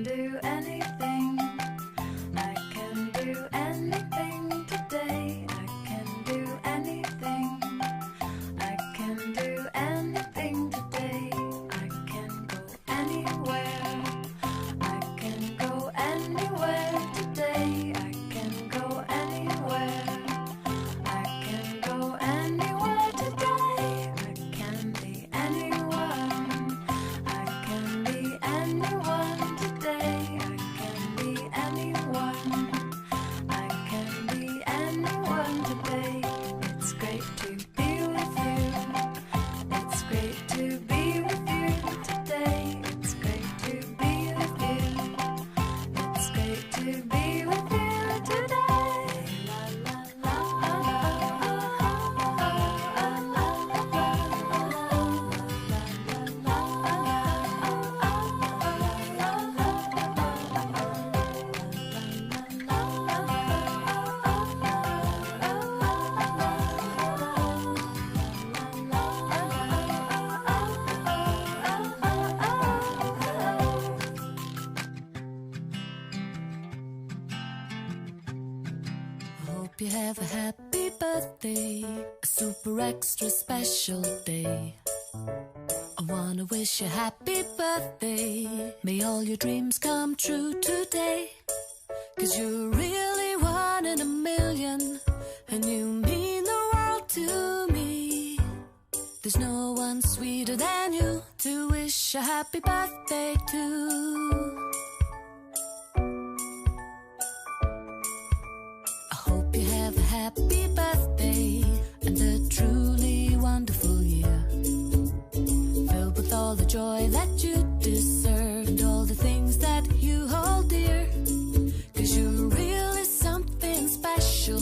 do anything. I can do anything today. I can do anything. I can do anything today. I can go anywhere. I can go anywhere today. I can go anywhere. I can go anywhere today. I can be anyone. I can be anyone today. I can be anyone. I can be anyone today. It's great to be with you. It's great to be with you today. It's great to be with you. It's great to be with you today. La la Hope you have a happy birthday, a super extra special day. I wanna wish you happy birthday. May all your dreams come true today. 'Cause you're really one in a million, and you mean the world to me. There's no one sweeter than you to wish a happy birthday to. I hope you have a happy birthday and a truly wonderful year, filled with all the joy that you deserve and all the things that you hold dear. 'Cause you're really something special,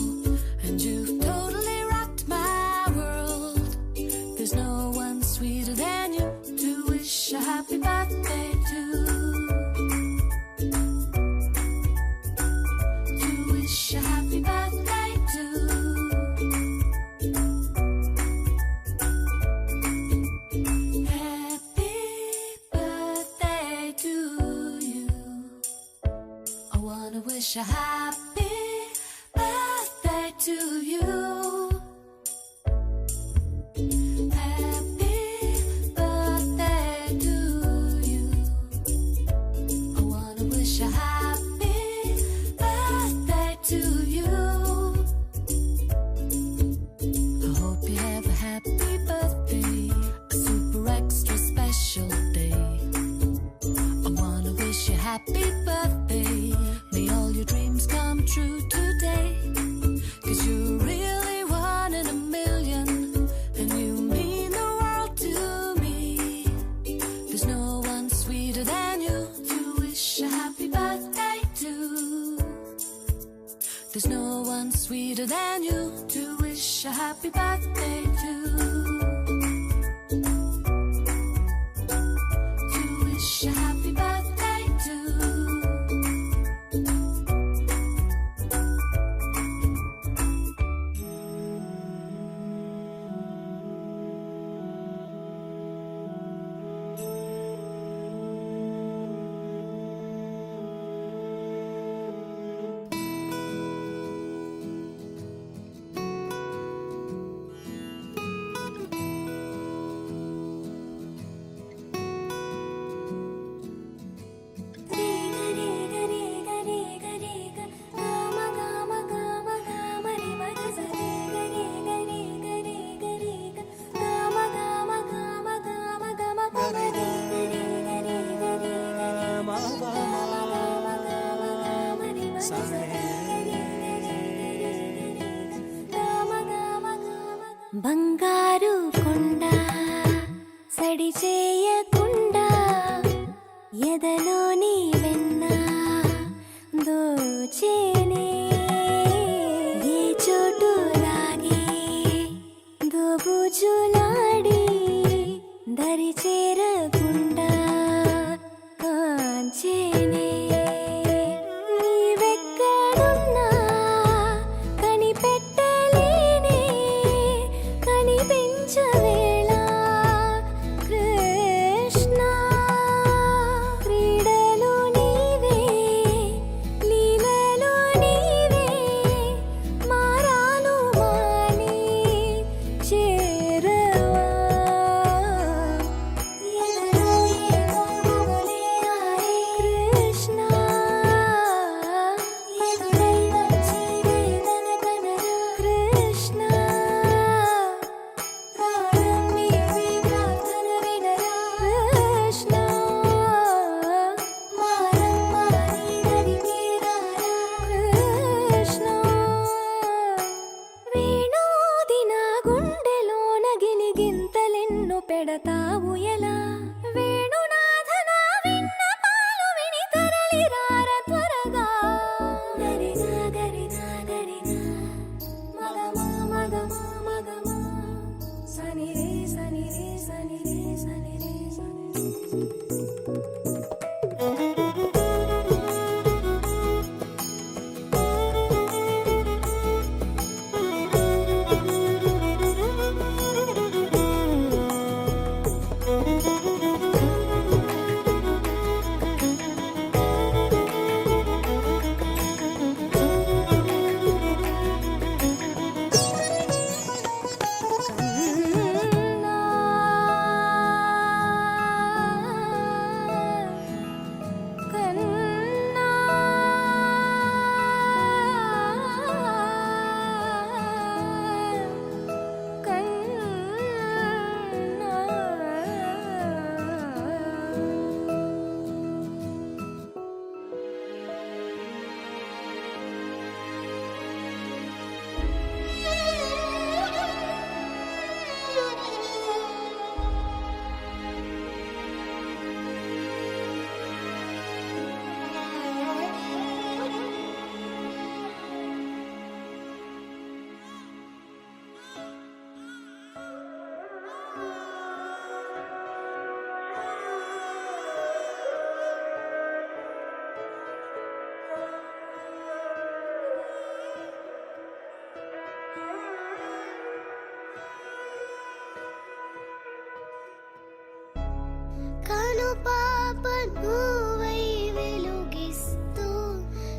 and you've totally rocked my world. There's no one sweeter than you to wish a happy birthday to. To wish a happy birthday to. Happy birthday to you. I wanna wish a happy birthday to you. Happy birthday to you. I wanna wish a happy birthday to you. I hope you have a happy birthday, a super extra special day. I wanna wish you happy birthday. May all your dreams come true today. 'Cause you're really one in a million, and you mean the world to me. There's no one sweeter than you to wish a happy birthday to. There's no one sweeter than you to wish a happy birthday to. To wish a happy birthday to. వెళతావు ఎలా వేణునాథనా విన్నపాలు విని తరలిరార త్వరగా గరినా గరినా గరినా మగమా మగమా మగమా సని రే సని రే సని రే సని రే కను పాప నువ్వై వెలుగిస్తూ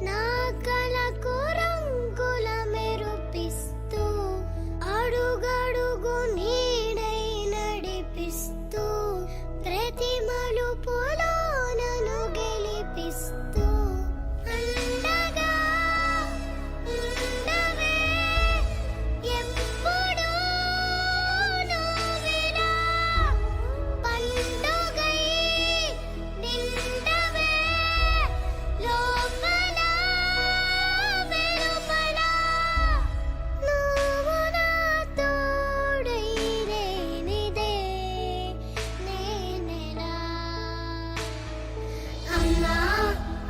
నా కలకు రంగుల మెరుపిస్తూ అడుగడుగు నీడై నడిపిస్తూ ప్రతి మలుపులో నన్ను గెలిపిస్తూ అండగా ఉండవే ఎప్పుడూ నువ్విలా పండుగై నిండవే లోపల వెలుపల నువ్వు నా తోడై లేనిదే నేనెలా అమ్మా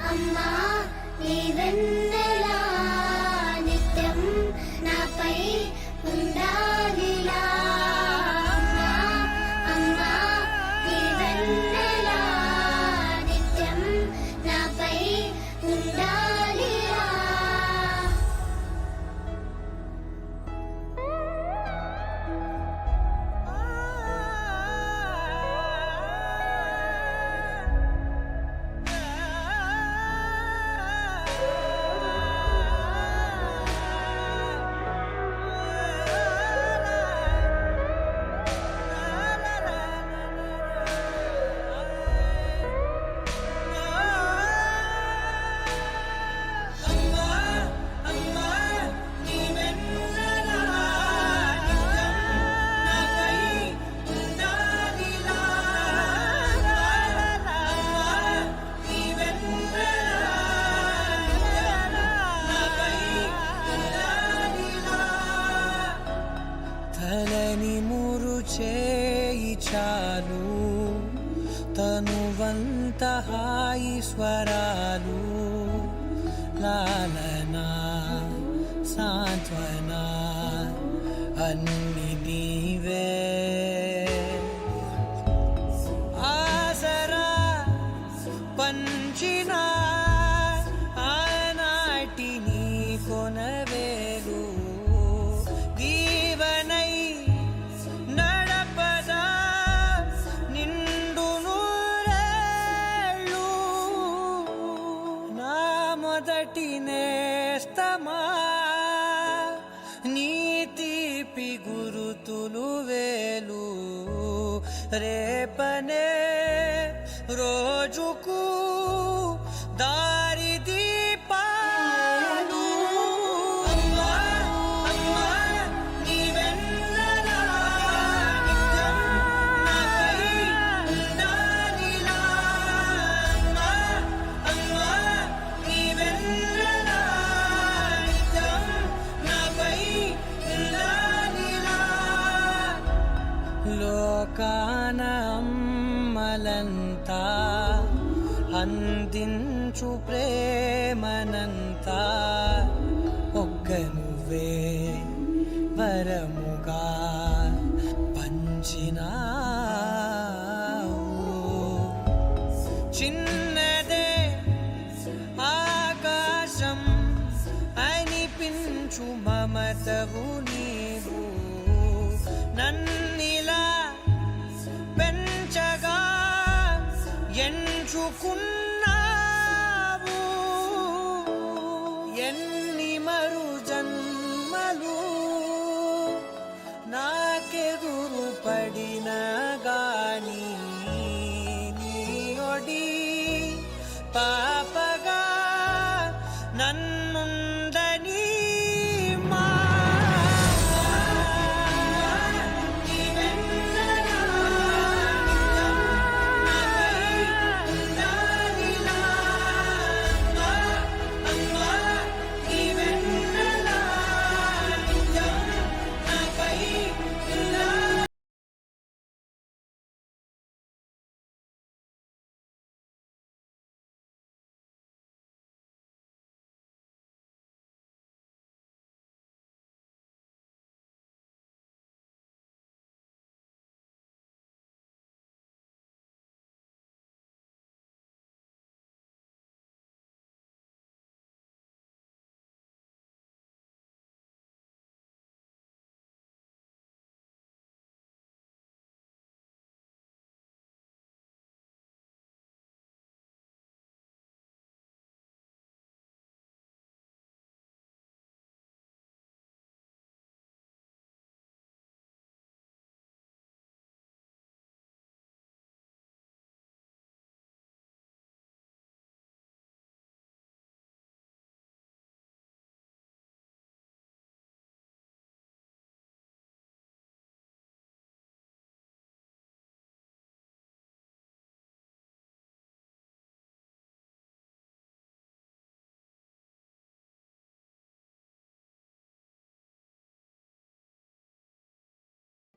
అమ్మా నీ వెన్నెలా నిత్యం నాపై ఉండాలిలా అమ్మా అమ్మా నీ వెన్నెలా నిత్యం నాపై ఉండాలిలా తలని మురు చేయి చాలు తనువంత హాయి స్వరాలు లాలనా సాంత్వన అన్ని నీవే ఆసరా పంచిన ఆనాటి నీ కొనవేలు దీవనై నడపదా నిండు నూరేళ్ళు నా మొదటి నేస్తమా నీ తీపి గురుతులు వేలు రేపనే రోజుకు దారి దీపాలు అమ్మా అమ్మా నీ వెన్నెలా నిత్యం నాపై ఉండాలిలా అమ్మా అమ్మా నీ వెన్నెలా నిత్యం నాపై ఉండాలిలా లోకాన అమ్మలంతా అందించు ప్రేమనంతా ఒక్క నువ్వే వరముగా పంచినావు. చిన్నదే ఆకాశం అనిపించు మమతవు నీవు, నన్నిలా పెంచగా ఎంచుకున్న